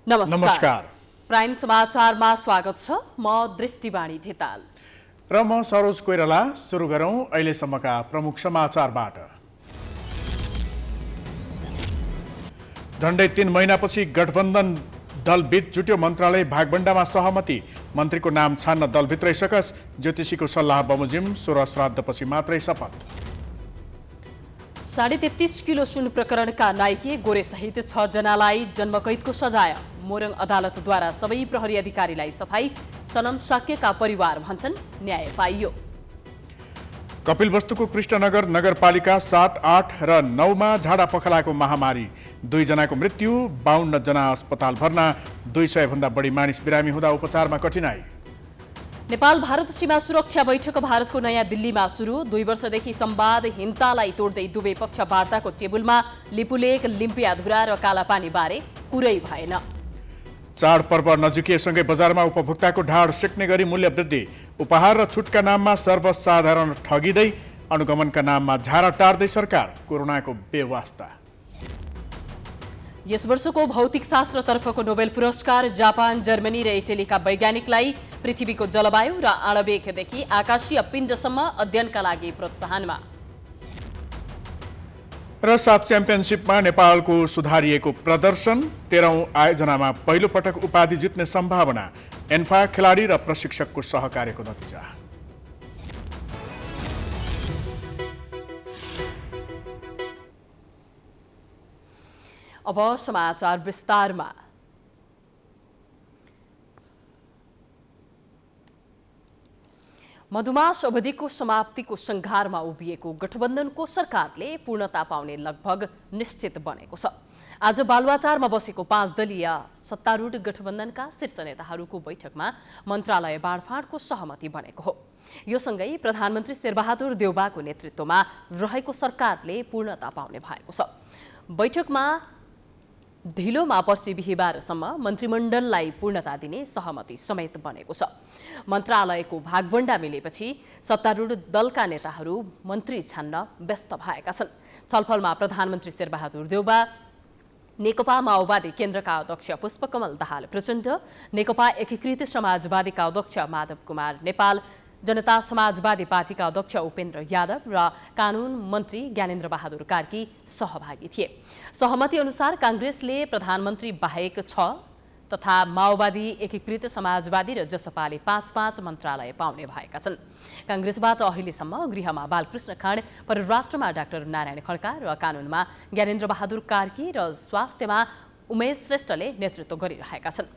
नमस्कार। प्राइम समाचारमा स्वागत छ। म दृष्टिवाणी धिताल र म सरोज कोइराला। सुरु गरौं अहिलेसम्मका प्रमुख समाचारबाट। झण्डै 3 महिनापछि गठबन्धन दलबीच जुट्यो मन्त्रालय भागबण्डामा सहमति। मन्त्रीको नाम छान्न दलभित्रै सकस। ज्योतिषीको सल्लाह बमोजिम 16 श्राद्धपछि मात्रै शपथ। 33.5 किलो सुन प्रकरणका नाइके गोरेसहित 6 जनालाई जन्मकैदको सजाय। मोरङ अदालतद्वारा सबै प्रहरी अधिकारीलाई सफाई। सनम साक्यका परिवार भन्छन् न्याय पाइयो। कपिलवस्तुको कृष्णनगर नगरपालिका 7, 8 र 9 मा झाडा पखलाको महामारी। 2 जनाको मृत्यु, 52 जना अस्पताल भर्ना। 200 भन्दा बढी मानिस बिरामी हुँदा उपचारमा कठिनाई। नेपाल भारत सीमा सुरक्षा बैठक भारतको नयाँ दिल्लीमा सुरु। 2 वर्षदेखि संवादहीनतालाई तोड्दै दुवै पक्ष वार्ताको टेबुलमा। लिपुलेक, लिम्पियाधुरा र कालापानी बारे कुरै भएन। चाडपर्व नजिकिएसँगै बजारमा उपभोक्ताको ढाड सेक्ने गरी मूल्य वृद्धि। उपहार र छुटका नाममा सर्वसाधारण ठगिँदै, अनुगमनका नाममा झारा टार्दै सरकार। कोरोनाको बेवास्ता। यस वर्षको भौतिक शास्त्रतर्फको नोबेल पुरस्कार जापान, जर्मनी र इटलीका वैज्ञानिकलाई पृथ्वीको जलवायु र आणविकदेखि आकाशीय पिण्डसम्म अध्ययनका लागि प्रोत्साहनमा। र साफ च्याम्पियनसिपमा नेपालको सुधारिएको प्रदर्शन। 13औं आयोजनामा पहिलो पटक उपाधि जित्ने सम्भावना। एन्फा खेलाडी र प्रशिक्षकको सहकार्यको नतिजा। अब समाचार विस्तारमा। मधुमास अवधिको समाप्तिको सङ्घारमा उभिएको गठबन्धनको सरकारले पूर्णता पाउने लगभग निश्चित बनेको छ। आज बालुवाचारमा बसेको 5 दलीय सत्तारूढ गठबन्धनका शीर्ष नेताहरूको बैठकमा मन्त्रालय बाँडफाँडको सहमति बनेको हो। यो सँगै प्रधानमन्त्री शेरबहादुर देउवाको नेतृत्वमा रहेको सरकारले पूर्णता पाउने भएको छ। बैठकमा ढिलोमा पर्सि बिहिबारसम्म मन्त्रीमण्डललाई पूर्णता दिने सहमति समेत बनेको छ। मन्त्रालयको भागबण्डा मिलेपछि सत्तारूढ दलका नेताहरू मन्त्री छान्न व्यस्त भएका छन्। छलफलमा प्रधानमन्त्री शेरबहादुर देउवा, नेकपा माओवादी केन्द्रका अध्यक्ष पुष्पकमल दाहाल प्रचण्ड, नेकपा एकीकृत समाजवादीका अध्यक्ष माधव कुमार नेपाल, जनता समाजवादी पार्टीका अध्यक्ष उपेन्द्र यादव र कानून मन्त्री ज्ञानेन्द्र बहादुर कार्की सहभागी थिए। सहमति अनुसार काङ्ग्रेसले प्रधानमन्त्री बाहेक 6 तथा माओवादी, एकीकृत समाजवादी र जसपाले 5-5 मन्त्रालय पाउने भएका छन्। काङ्ग्रेसबाट अहिलेसम्म गृहमा बालकृष्ण खाँड, परराष्ट्रमा डाक्टर नारायण खड्का र कानूनमा ज्ञानेन्द्र बहादुर कार्की र स्वास्थ्यमा उमेश श्रेष्ठले नेतृत्व गरिरहेका छन्।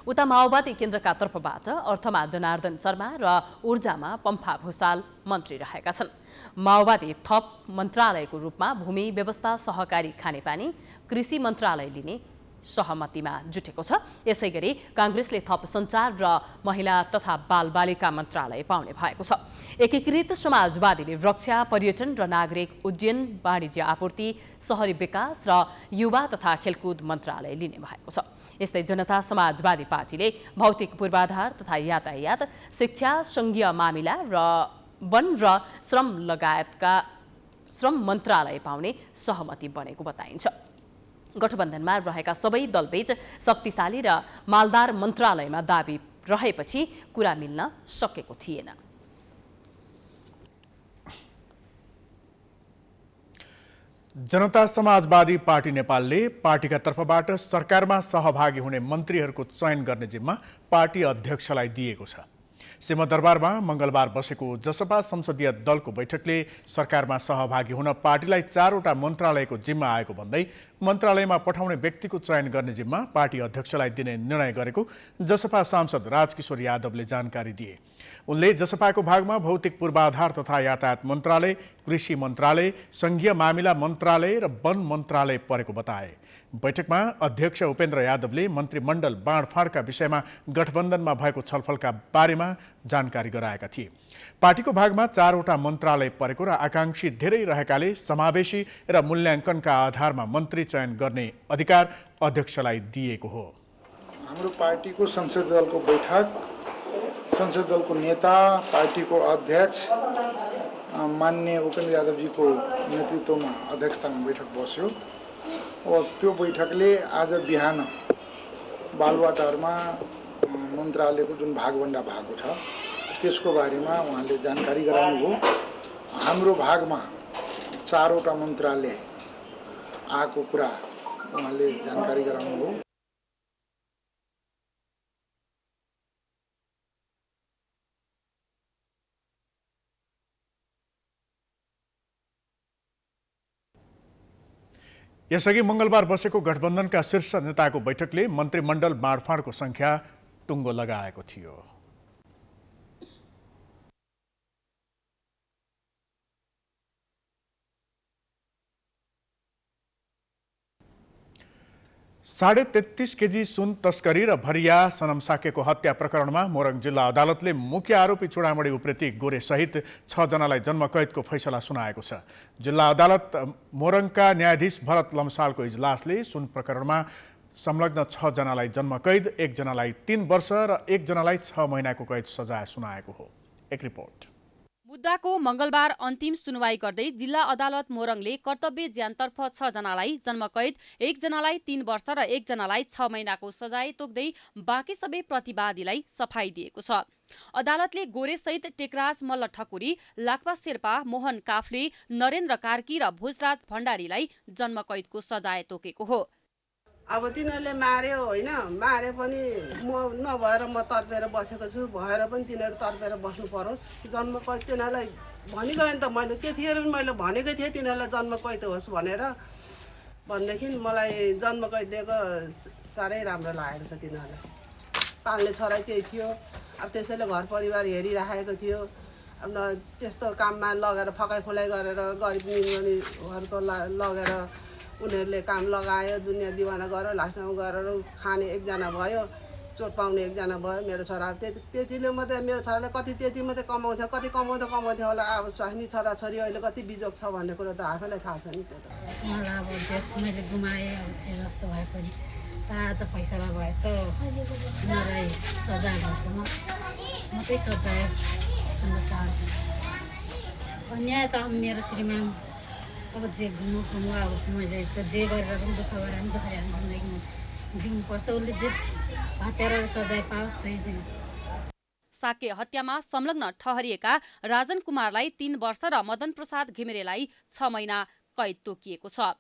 उता माओवादी केन्द्रका तर्फबाट अर्थमा जनार्दन शर्मा र ऊर्जामा पम्फा भूषाल मन्त्री रहेका छन्। माओवादी थप मन्त्रालयको रूपमा भूमि व्यवस्था, सहकारी खानेपानी, कृषि मन्त्रालय लिने सहमतिमा जुटेको छ। यसैगरी काङ्ग्रेसले थप सञ्चार र महिला तथा बालबालिका मन्त्रालय पाउने भएको छ। एकीकृत समाजवादीले रक्षा, पर्यटन र नागरिक उड्डयन, वाणिज्य आपूर्ति, शहरी विकास र युवा तथा खेलकुद मन्त्रालय लिने भएको छ। यस्तै जनता समाजवादी पार्टीले भौतिक पूर्वाधार तथा यातायात, शिक्षा, सङ्घीय मामिला र वन र श्रम लगायतका श्रम मन्त्रालय पाउने सहमति बनेको बताइन्छ। गठबन्धनमा रहेका सबै दलबीच शक्तिशाली र मालदार मन्त्रालयमा दाबी रहेपछि कुरा मिल्न सकेको थिएन। जनता समाजवादी पार्टी नेपालले पार्टीका तर्फबाट सरकारमा सहभागी हुने मन्त्रीहरूको चयन गर्ने जिम्मा पार्टी अध्यक्षलाई दिएको छ। सिंहदरबारमा मंगलबार बसेको जसपा संसदीय दलको बैठकले सरकारमा सहभागी हुन पार्टीलाई 4 वटा मन्त्रालयको जिम्मा आएको भन्दै मन्त्रालयमा पठाउने व्यक्तिको चयन गर्ने जिम्मा पार्टी अध्यक्षलाई दिने निर्णय गरेको जसपा सांसद राजकिशोर यादवले जानकारी दिए। उनले जसपाको भागमा भौतिक पूर्वाधार तथा यातायात मन्त्रालय, कृषि मन्त्रालय, सङ्घीय मामिला मन्त्रालय र वन मन्त्रालय परेको बताए। बैठकमा अध्यक्ष उपेन्द्र यादवले मन्त्रीमण्डल बाँडफाँडका विषयमा गठबन्धनमा भएको छलफलका बारेमा जानकारी गराएका थिए। पार्टीको भागमा 4 वटा मन्त्रालय परेको र आकांक्षी धेरै रहेकाले समावेशी र मूल्याङ्कनका आधारमा मन्त्री चयन गर्ने अधिकार अध्यक्षलाई दिएको हो। हाम्रो पार्टीको संसद दलको बैठक, संसद दलको नेता, पार्टीको अध्यक्ष माननीय उपेन्द्र यादवजीको नेतृत्वमा अध्यक्षतामा बैठक बस्यो। और त्यो बैठकले आज बिहान बालुवाटारमा मन्त्रालयको जुन भागभन्डा भएको छ त्यसको बारेमा उहाँले जानकारी गराउनुभयो। हाम्रो भागमा 4वटा मन्त्रालय आएको कुरा उहाँले जानकारी गराउनुभयो। यसअघि मंगलबार बसेको गठबन्धनका शीर्ष नेताको बैठकले मन्त्रीमण्डल बाँडफाँडको संख्या टुङ्गो लगाएको थियो। $33.5 केजी सुन तस्करी र भरिया सनम साकेको हत्या प्रकरणमा मोरङ जिल्ला अदालतले मुख्य आरोपी चुडामणी उप्रेती गोरे सहित 6 जनालाई जन्मकैदको फैसला सुनाएको छ। जिल्ला अदालत मोरङका न्यायाधीश भरत लम्सालको इजलासले सुन प्रकरणमा संलग्न 6 जनालाई जन्मकैद, 1 जनालाई 3 वर्ष र 1 जनालाई 6 महिनाको कैद सजाय सुनाएको हो। एक रिपोर्ट। मुद्दाको मंगलबार अन्तिम सुनवाई गर्दै जिल्ला अदालत मोरङले कर्तव्य ज्यानतर्फ 6 जनालाई जन्मकैद, 1 जनालाई 3 वर्ष र 1 जनालाई 6 महिनाको सजाय तोक्दै बाँकी सबै प्रतिवादीलाई सफाई दिएको छ। अदालतले गोरेसहित टेकराज मल्ल ठकुरी, लाक्पा शेर्पा, मोहन काफ्ले, नरेन्द्र कार्की र भोजराज भण्डारीलाई जन्मकैदको सजाय तोकेको हो। अब तिनीहरूले मार्यो होइन, मारे पनि म नभएर म तर्पेर बसेको छु, भएर पनि तिनीहरू तर्पेर बस्नु परोस्। जन्मकैद तिनीहरूलाई भनिगयो नि त, मैले त्यतिखेर पनि मैले भनेको थिएँ तिनीहरूलाई जन्मकैद होस् भनेर। भनेदेखि मलाई जन्मकैद दिएको साह्रै राम्रो लागेको छ। तिनीहरूलाई पाल्ने छोरा त्यही थियो, अब त्यसैले घर परिवार हेरिराखेको थियो। अब त्यस्तो काममा लगेर फकाइफुलाइ गरेर गरिब निगनीहरूको लगेर उनीहरूले काम लगायो, दुनियाँ दिवाना गर्यो, लास्टमा गरेर खाने एकजना भयो, चोट पाउने एकजना भयो। मेरो छोरा त्यतिले मात्रै, मेरो छोराले कति त्यति मात्रै कमाउँथ्यो, कति कमाउँथ्यो होला। अब स्वास्नी छोराछोरी अहिले कति बिजोग छ भन्ने कुरो त आफैलाई थाहा छ नि। त्यो त मलाई अब जेस मैले गुमाएँ, अब त्यो जस्तो भए पनि आज फैसला भएछ, उनीहरूलाई सजाय भएकोमा म त्यही सजाय सुन्न चाहन्छु। अन्याय त मेरो श्रीमान अब जे घुम्नु अब मैले त जे गरेर पनि दुःख गरेर पनि दुःख हामी जिन्दगीमा जिउनुपर्छ। उसले जे हत्याराले सजाय पाओस् त्यही दिन। साके हत्यामा संलग्न ठहरिएका राजन कुमारलाई 3 वर्ष र मदन प्रसाद घिमिरेलाई 6 महिना कैद तोकिएको छ।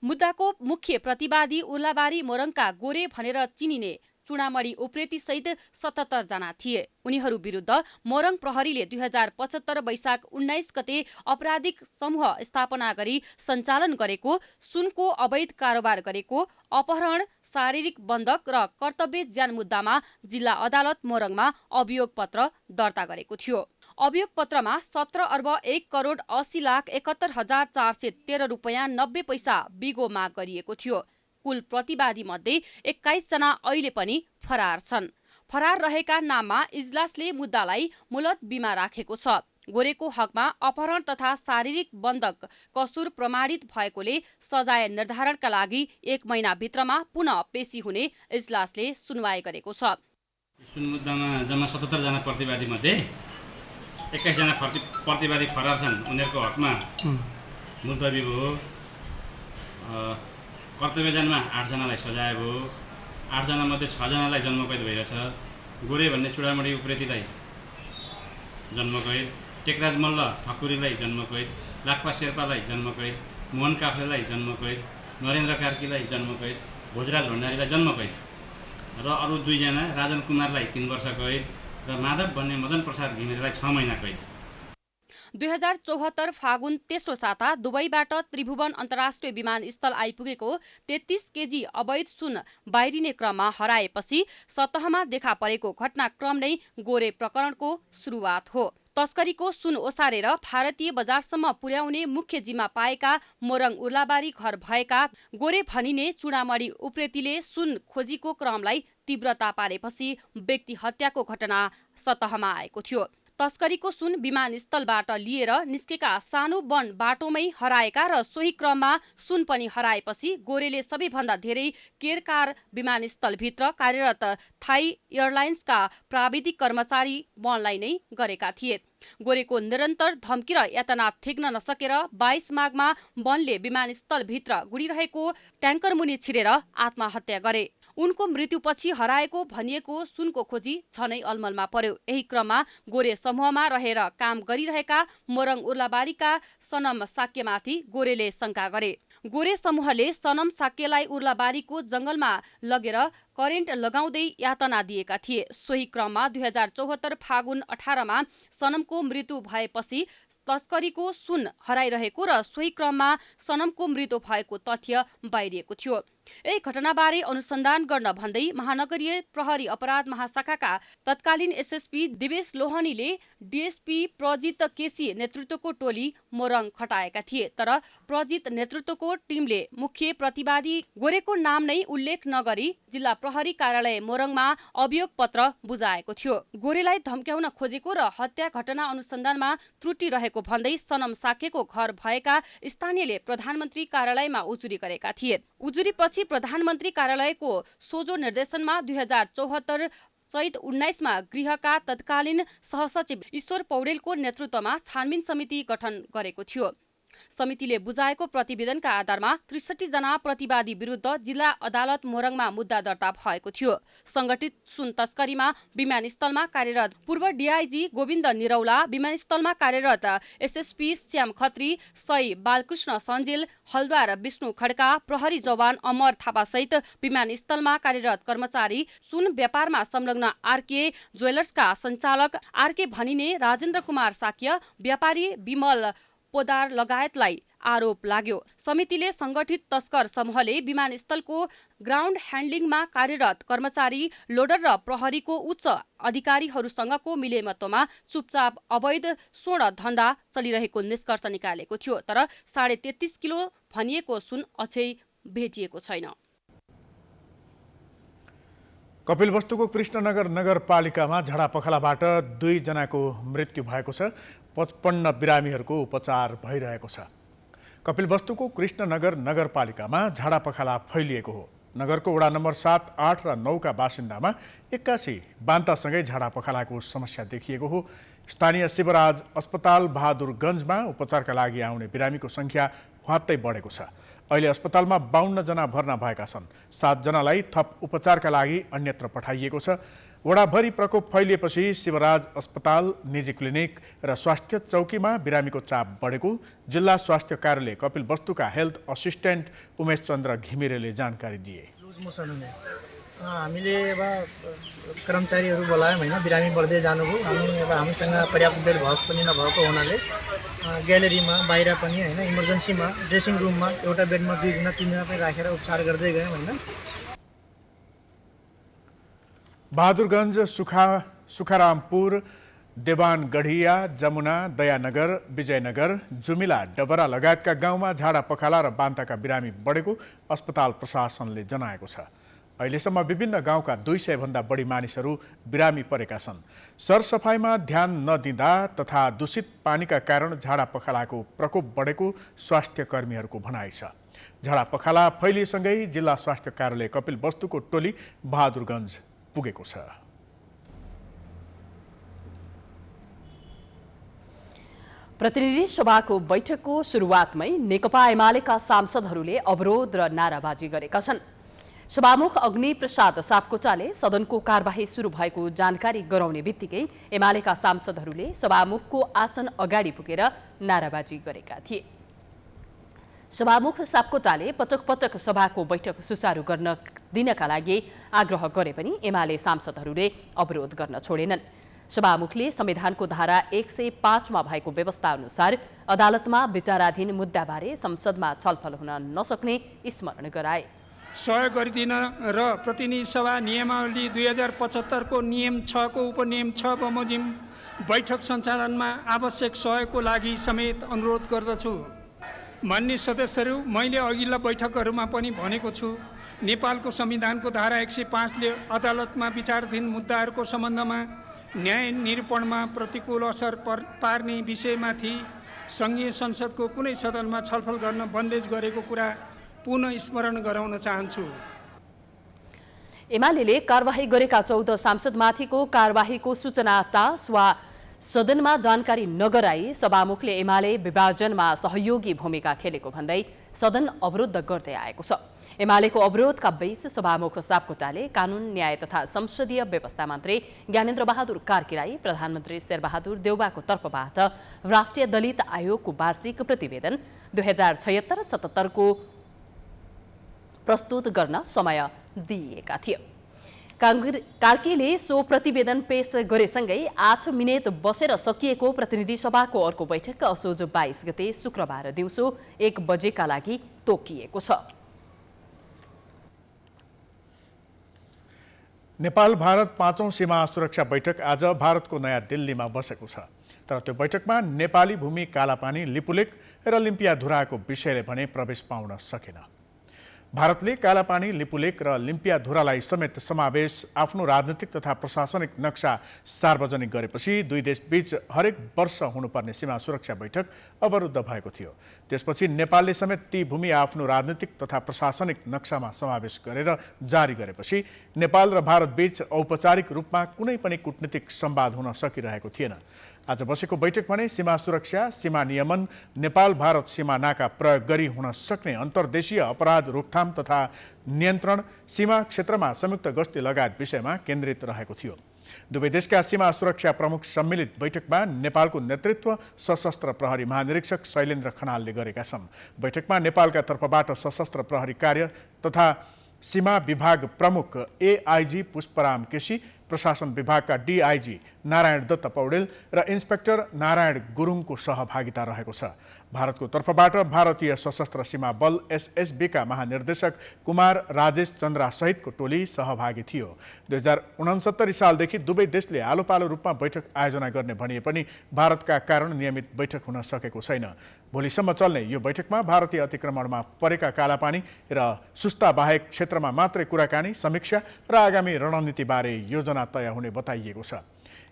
मुद्दाको मुख्य प्रतिवादी उर्लाबारी मोरङका गोरे भनेर चिनिने चुडामणी उप्रेती सहित 77 जना थिए। उनीहरू विरुद्ध मोरङ प्रहरीले 2075 वैशाख 19 गते आपराधिक समूह स्थापना गरी सञ्चालन गरेको, सुनको अवैध कारोबार गरेको, अपहरण, शारीरिक बन्धक र कर्तव्य ज्यान मुद्दामा जिल्ला अदालत मोरङमा अभियोग पत्र दर्ता गरेको थियो। अभियोग पत्रमा 17 अर्ब 1 करोड 80 लाख 71,413 रुपैयाँ 90 पैसा बिगो माग गरिएको थियो। कुल प्रतिवादी मध्ये 21 जना अहिले पनि फरार छन्। फरार रहेका नाममा इजलासले मुद्दालाई मुलतबीमा राखेको छ। गोरेको हकमा अपहरण तथा शारीरिक बन्धक कसुर प्रमाणित भएकोले सजाय निर्धारणका लागि 1 महिनाभित्रमा पुनः पेशी हुने इजलासले सुनवाई गरेको छ। सुन मुद्दामा जम्मा 77 जना प्रतिवादी मध्ये 21 जना प्रतिवादी फरार छन्। उनीहरूको हकमा मुलतबी भयो। कर्तव्य जनमा 8 जनालाई सजाय भयो। 8 जना मध्ये 6 जनालाई जन्मकैद भइरहेछ। गोरे भन्ने चुडामणी उप्रेतीलाई जन्मकैद, टेकराज मल्ल ठकुरीलाई जन्मकैद, लाक्पा शेर्पालाई जन्मकैद, मोहन काफ्लेलाई जन्मकैद, नरेन्द्र कार्कीलाई जन्मकैद, भोजराज भण्डारीलाई जन्मकैद र अरू 2 जना राजन कुमारलाई 3 वर्ष कैद र माधव भन्ने मदन प्रसाद घिमिरेलाई 6 महिना कैद। 2074 फागुन तेस्रो साता दुबईबाट त्रिभुवन अन्तर्राष्ट्रिय विमानस्थल आइपुगेको 33 केजी अवैध सुन बाहिरिने क्रममा हराएपछि सतहमा देखा परेको घटनाक्रम नै गोरे प्रकरणको सुरुवात हो। तस्करीको सुन ओसारेर भारतीय बजारसम्म पुर्याउने मुख्य जिम्मा पाएका मोरङ उर्लाबारी घर भएका गोरे भनिने चुडामणी उप्रेतीले सुन खोजीको क्रमलाई तीव्रता पारेपछि व्यक्ति हत्याको घटना सतहमा आएको थियो। तस्करीको सुन विमानस्थलबाट लिएर निस्केका सानो वन बाटोमै हराएका र सोही क्रममा सुन पनि हराएपछि गोरेले सबैभन्दा धेरै केरकार विमानस्थलभित्र कार्यरत थाई एयरलाइन्सका प्राविधिक कर्मचारी वनलाई नै गरेका थिए। गोरेको निरन्तर धम्की र यातना थेग्न नसकेर 22 माघमा वनले विमानस्थलभित्र गुडिरहेको ट्याङ्कर मुनि छिरेर आत्महत्या गरे। उनको मृत्युपछि हराएको भनिएको सुनको खोजी झनै अलमलमा पर्यो। यही क्रममा गोरे समूहमा रहेर काम गरिरहेका मोरङ उर्लाबारीका सनम साक्यमाथि गोरेले शंका गरे। गोरे समूहले सनम साक्यलाई उर्लाबारीको जंगलमा लगेर करेन्ट लगाउँदै यातना दिएका थिए। सोही क्रममा 2074 फागुन 18 मा सनमको मृत्यु भएपछि तस्करीको सुन हराइरहेको र सोही क्रममा सनमको मृत्यु भएको तथ्य बाहिरिएको थियो। यही घटनाबारे अनुसन्धान गर्न भन्दै महानगरीय प्रहरी अपराध महाशाखाका तत्कालीन एसएसपी दिवेश लोहनीले डीएसपी प्रजित केसी नेतृत्वको टोली मोरङ खटाएका थिए। तर प्रजित नेतृत्वको टिमले मुख्य प्रतिवादी गोरेको नाम नै उल्लेख नगरी जिल्ला प्रहरी कार्यालय मोरङमा अभियोग पत्र बुझाएको थियो। गोरेलाई धम्क्याउन खोजेको र हत्या घटना अनुसन्धानमा त्रुटि रहेको भन्दै सनम साक्यको घर भएका स्थानीयले प्रधानमन्त्री कार्यालयमा उजुरी गरेका थिए। उजुरीपछि प्रधानमन्त्री कार्यालयको सोझो निर्देशनमा 2074 चैत 19 मा गृहका तत्कालीन सहसचिव ईश्वर पौडेलको नेतृत्वमा छानबिन समिति गठन गरेको थियो। समितिले बुझाएको प्रतिवेदनका आधारमा 63 जना प्रतिवादी विरुद्ध जिल्ला अदालत मोरङमा मुद्दा दर्ता भएको थियो। संगठित सुन तस्करीमा विमानस्थलमा कार्यरत पूर्व डीआईजी गोविन्द निरौला, विमानस्थलमा कार्यरत एसएसपी श्याम खत्री, सही बालकृष्ण सञ्जेल, हलद्वार विष्णु खड्का, प्रहरी जवान अमर थापा सहित विमानस्थलमा कार्यरत कर्मचारी, सुन व्यापारमा संलग्न आरके ज्वेलर्सका सञ्चालक आरके भनिने राजेन्द्र कुमार साक्य, व्यापारी विमल पोदार लगायतलाई आरोप लाग्यो। समितिले संगठित तस्कर समूहले विमानस्थलको ग्राउन्ड ह्यान्डलिङमा कार्यरत कर्मचारी, लोडर र प्रहरीको उच्च अधिकारीहरूसँगको मिलेमतोमा चुपचाप अवैध स्वर्ण धन्दा चलिरहेको निष्कर्ष निकालेको थियो। तर 33.5 किलो भनिएको सुन अझै भेटिएको छैन। कपिलवस्तुको कृष्णनगर नगरपालिकामा झडापखालाबाट 2 जनाको मृत्यु भएको छ। 55 बिरामीहरूको उपचार भइरहेको छ। कपिलवस्तुको कृष्णनगर नगरपालिकामा झडापखाला फैलिएको हो। नगरको वडा नम्बर 7, 8 र 9 का बासिन्दामा 81 बान्तासँगै झडापखालाको समस्या देखिएको हो। स्थानीय शिवराज अस्पताल बहादुरगञ्जमा उपचारका लागि आउने बिरामीको संख्या हत्तै बढेको छ। अहिले अस्पतालमा 52 जना भर्ना भएका छन्। 7 जनालाई थप उपचारका लागि अन्यत्र पठाइएको छ। वडाभरि प्रकोप फैलिएपछि शिवराज अस्पताल, निजी क्लिनिक र स्वास्थ्य चौकीमा बिरामीको चाप बढेको जिल्ला स्वास्थ्य कार्यालय कपिलवस्तुका हेल्थ असिस्टेन्ट उमेश चन्द्र घिमिरेले जानकारी दिए। लुज मोसन हुने हामीले अब कर्मचारीहरू बोलायौँ होइन, बिरामी बढ्दै जानुभयो। हामीसँग पर्याप्त बेड भएको पनि नभएको हुनाले ग्यालेरीमा बाहिर पनि होइन, इमर्जेन्सीमा ड्रेसिङ रुममा एउटा बेडमा 2 जना 3 जना पनि राखेर उपचार गर्दै गयौँ होइन। बहादुरगञ्ज, सुखारामपुर, देवानगढिया, जमुना, दयानगर, विजयनगर, जुमिला, डबरा लगायतका गाउँमा झाडा पखाला र बान्ताका बिरामी बढेको अस्पताल प्रशासनले जनाएको छ। अहिलेसम्म विभिन्न गाउँका 200 भन्दा बढी मानिसहरू बिरामी परेका छन्। सरसफाइमा ध्यान नदिँदा तथा दूषित पानीका कारण झाडा पखालाको प्रकोप बढेको स्वास्थ्य कर्मीहरूको भनाइ छ। झाडा पखाला फैलिएसँगै जिल्ला स्वास्थ्य कार्यालय कपिलवस्तुको टोली बहादुरगञ्ज पुगेको छ। प्रतिनिधि सभाको बैठकको सुरुवातमै नेकपा एमालेका सांसदहरूले अवरोध र नाराबाजी गरेका छन्। सभामुख अग्नि प्रसाद सापकोटाले सदनको कार्यवाही सुरु भएको जानकारी गराउने बित्तिकै एमालेका सांसदहरूले सभामुखको आसन अगाडि पुगेर नाराबाजी गरेका थिए। सभामुख सापकोटाले पटक पटक सभाको बैठक सुचारू गर्न दिनका लागि आग्रह गरे पनि एमाले सांसदहरूले अवरोध गर्न छोडेनन्। सभामुखले संविधानको धारा 105 मा भएको व्यवस्था अनुसार अदालतमा विचाराधीन मुद्दाबारे संसदमा छलफल हुन नसक्ने स्मरण गराए। सहयोग गरिदिन र प्रतिनिधि सभा नियमावली 2075 को नियम 6 को उपनियम 6 बमोजिम बैठक सञ्चालनमा आवश्यक सहयोगको लागि समेत अनुरोध गर्दछु। मान्य सदस्यहरू, मैले अघिल्ला बैठकहरूमा पनि भनेको छु, नेपालको संविधानको धारा 105 ले अदालतमा विचाराधीन मुद्दाहरूको सम्बन्धमा न्याय निरूपणमा प्रतिकूल असर पार्ने विषयमाथि सङ्घीय संसदको कुनै सदनमा छलफल गर्न बन्देज गरेको कुरा पुनः स्मरण गराउन चाहन्छु। एमालेले कारवाही गरेका 14 सांसदमाथिको कारवाहीको सूचना तास वा सदनमा जानकारी नगराई सभामुखले एमाले विभाजनमा सहयोगी भूमिका खेलेको भन्दै सदन अवरुद्ध गर्दै आएको छ। एमालेको अवरोधका बीच सभामुख सापकोटाले कानून न्याय तथा संसदीय व्यवस्था मन्त्री ज्ञानेन्द्र बहादुर कार्कीलाई प्रधानमन्त्री शेरबहादुर देउवाको तर्फबाट राष्ट्रिय दलित आयोगको वार्षिक प्रतिवेदन 2076-77 को प्रस्तुत गर्न समय दिएका थिए। कार्कीले सो प्रतिवेदन पेश गरेसँगै 8 मिनेट बसेर सकिएको प्रतिनिधि सभाको अर्को बैठक असोज 22 गते शुक्रबार दिउँसो 1 बजेका लागि तोकिएको छ। नेपाल भारत 5औं सीमा सुरक्षा बैठक आज भारतको नयाँ दिल्लीमा बसेको छ। तर त्यो बैठकमा नेपाली भूमि कालापानी, लिपुलेक र लिम्पियाधुराको विषयले भने प्रवेश पाउन सकेन। भारतले कालापानी, लिपुलेक र लिम्पियाधुरालाई समेत समावेश आफ्नो राजनीतिक तथा प्रशासनिक नक्सा सार्वजनिक गरेपछि दुई देशबीच हरेक वर्ष हुनुपर्ने सीमा सुरक्षा बैठक अवरुद्ध भएको थियो। त्यसपछि नेपालले समेत ती भूमि आफ्नो राजनीतिक तथा प्रशासनिक नक्सामा समावेश गरेर जारी गरेपछि नेपाल र भारतबीच औपचारिक रूपमा कुनै पनि कूटनीतिक संवाद हुन सकिरहेको थिएन। आज बसेको बैठक भने सीमा सुरक्षा, सीमा नियमन, नेपाल भारत सीमा नाका प्रयोग गरी हुन सक्ने अन्तर्देशीय अपराध रोकथाम तथा नियन्त्रण, सीमा क्षेत्रमा संयुक्त गस्ती लगायत विषयमा केन्द्रित रहेको थियो। दुवै देशका सीमा सुरक्षा प्रमुख सम्मिलित बैठकमा नेपालको नेतृत्व सशस्त्र प्रहरी महानिरीक्षक शैलेन्द्र खनालले गरेका छन्। बैठकमा नेपालका तर्फबाट सशस्त्र प्रहरी कार्य तथा सीमा विभाग प्रमुख एआईजी पुष्पराम केसी, प्रशासन विभागका डीआईजी नारायण दत्त पौडेल र इन्स्पेक्टर नारायण गुरुङको सहभागिता रहेको छ। भारतको तर्फबाट भारतीय सशस्त्र सीमा बल एसएसबीका महानिर्देशक कुमार राजेश चन्द्रा सहितको टोली सहभागी थियो। 2069 सालदेखि दुवै देशले आलोपालो रूपमा बैठक आयोजना गर्ने भनिए पनि भारतका कारण नियमित बैठक हुन सकेको छैन। भोलिसम्म चल्ने यो बैठकमा भारतीय अतिक्रमणमा परेका कालापानी र सुस्ता बाहेक क्षेत्रमा मात्रै कुराकानी, समीक्षा र आगामी रणनीतिबारे योजना तय हुने बताइएको छ।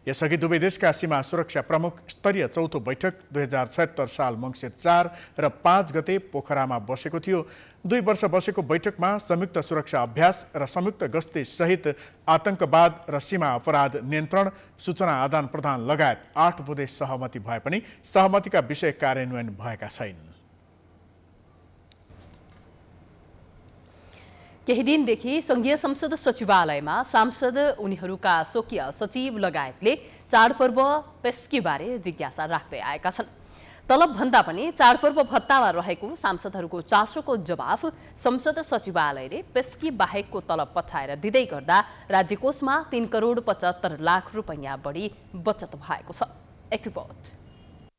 यसअघि दुवै देशका सीमा सुरक्षा प्रमुख स्तरीय चौथो बैठक 2076 साल मङ्सिर 4 र 5 गते पोखरामा बसेको थियो। 2 वर्ष बसेको बैठकमा संयुक्त सुरक्षा अभ्यास र संयुक्त गस्ती सहित आतंकवाद र सीमा अपराध नियन्त्रण, सूचना आदान प्रदान लगायत 8 बुँदे सहमति भए पनि सहमतिका विषय कार्यान्वयन भएका छैनन्। केही दिनदेखि संघीय संसद सचिवालयमा सांसद, उनीहरूका स्वकीय सचिव लगायतले चाडपर्व पेस्कीबारे जिज्ञासा राख्दै आएका छन्। तलबभन्दा पनि चाडपर्व भत्तामा रहेको सांसदहरूको चासोको जवाफ संसद सचिवालयले पेस्की बाहेकको तलब पठाएर दिँदै गर्दा राज्यकोषमा 3 करोड 75 लाख रुपैयाँ बढी बचत भएको छ। एक रिपोर्ट।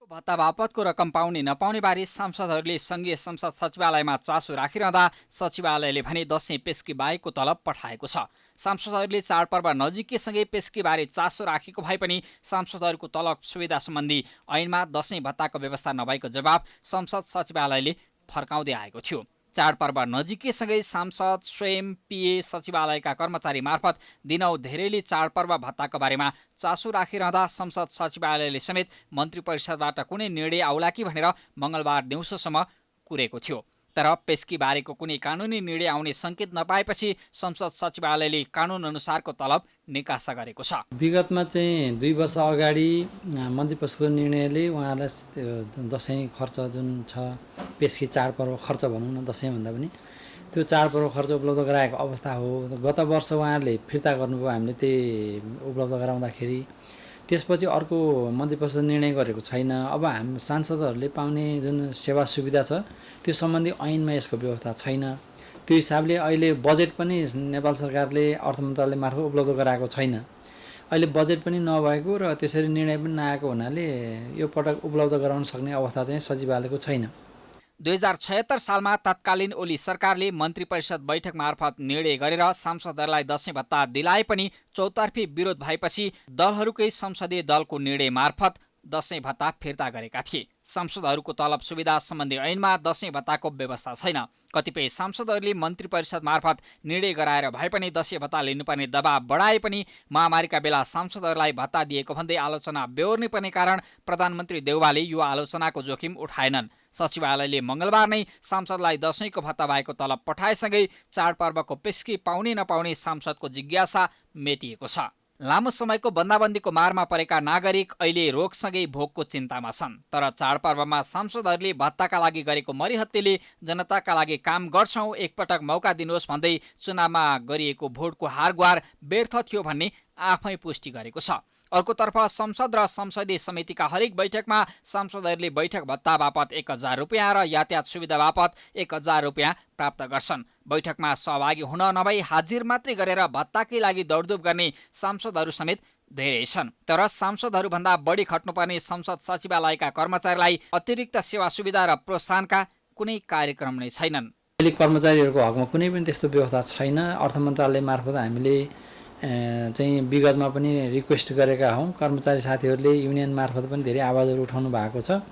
भत्ता बापतको रकम पाउने नपाउने बारे सांसदहरूले संघीय संसद सचिवालयमा चासो राखिरहँदा सचिवालयले भने दशैं पेस्की बाहेकको तलब पठाएको छ। सांसदहरूले चाडपर्व नजिकैसँगै पेस्कीबारे चासो राखेको भए पनि सांसदहरूको तलब सुविधा सम्बन्धी ऐनमा दशैं भत्ताको व्यवस्था नभएको जवाफ संसद सचिवालयले फर्काउँदै आएको थियो। चाडपर्व नजिकैसँगै सांसद स्वयं पिए सचिवालयका कर्मचारी मार्फत दिनौ धेरैले चाडपर्व भत्ताको बारेमा चासो राखिरहँदा संसद सचिवालयले समेत मन्त्री परिषदबाट कुनै निर्णय आउला कि भनेर मंगलबार दिउँसोसम्म कुरेको थियो। तर पेस्की बारेको कुनै कानुनी निर्णय आउने संकेत नपाएपछि संसद सचिवालयले कानुन अनुसारको तलब निकासा गरेको छ। विगतमा चाहिँ 2 वर्ष अगाडि मन्त्री परिषदको निर्णयले उहाँलाई दशैं खर्च जुन छ पेस्की चाडपर्व खर्च भनौँ न, दशैं भन्दा पनि त्यो चाडपर्व खर्च उपलब्ध गराएको अवस्था हो। गत वर्ष उहाँहरूले फिर्ता गर्नुभयो हामीले त्यही उपलब्ध गराउँदाखेरि। त्यसपछि अर्को मन्त्री परिषद निर्णय गरेको छैन। अब हामी सांसदहरूले पाउने जुन सेवा सुविधा छ त्यो सम्बन्धी ऐनमा यसको व्यवस्था छैन। त्यो हिसाबले अहिले बजेट पनि नेपाल सरकारले अर्थ मन्त्रालय मार्फत उपलब्ध गराएको छैन। अहिले बजेट पनि नभएको र त्यसरी निर्णय पनि नआएको हुनाले यो पटक उपलब्ध गराउन सक्ने अवस्था चाहिँ सचिवालयको छैन। 2076 सालमा तत्कालीन ओली सरकारले मन्त्री परिषद बैठक मार्फत निर्णय गरेर सांसदहरूलाई दशैं भत्ता दिलाए पनि चौतर्फी विरोध भएपछि दलहरूकै संसदीय दलको निर्णय मार्फत दशैं भत्ता फिर्ता गरेका थिए। सांसदहरूको तलब सुविधा सम्बन्धी ऐनमा दशैं भत्ताको व्यवस्था छैन। कतिपय सांसदहरूले मन्त्री परिषद मार्फत निर्णय गराएर भए पनि दशैं भत्ता लिनुपर्ने दबाव बढाए पनि महामारीका बेला सांसदहरूलाई भत्ता दिएको भन्दै आलोचना बेहोर्ने पर्ने कारण प्रधानमन्त्री देउवाले यो आलोचनाको जोखिम उठाएनन्। सचिवालयले मंगलबार नै सांसदलाई दशैंको भत्ता भएको तलब पठाएसँगै चाडपर्वको पेस्की पाउने नपाउने सांसदको जिज्ञासा मेटिएको छ। लामो समयको बन्दाबन्दीको मारमा परेका नागरिक अहिले रोगसँगै भोकको चिन्तामा छन्। तर चाडपर्वमा सांसदहरूले भत्ताका लागि गरेको मरिहत्तेले जनताका लागि काम गर्छौँ, एकपटक मौका दिनुहोस् भन्दै चुनावमा गरिएको भोटको हारगुहार व्यर्थ थियो भन्ने आफै पुष्टि गरेको छ। अर्कोतर्फ संसद र संसदीय समितिका हरेक बैठकमा सांसदहरूले बैठक भत्ता बापत 1000 रुपियाँ र यातायात सुविधा बापत 1000 रुपियाँ प्राप्त गर्छन्। बैठकमा सहभागी हुन नभई हाजिर मात्रै गरेर भत्ताकै लागि दौडधुप गर्ने सांसदहरू समेत धेरै छन्। तर सांसदहरूभन्दा बढी खट्नुपर्ने संसद सचिवालयका कर्मचारीलाई अतिरिक्त सेवा सुविधा र प्रोत्साहनका कुनै कार्यक्रम नै छैनन्। अहिले कर्मचारीहरूको हकमा कुनै पनि त्यस्तो व्यवस्था छैन। अर्थ मन्त्रालय मार्फत हामीले चाहिँ विगतमा पनि रिक्वेस्ट गरेका हौँ। कर्मचारी साथीहरूले युनियन मार्फत पनि धेरै आवाजहरू उठाउनु भएको छ,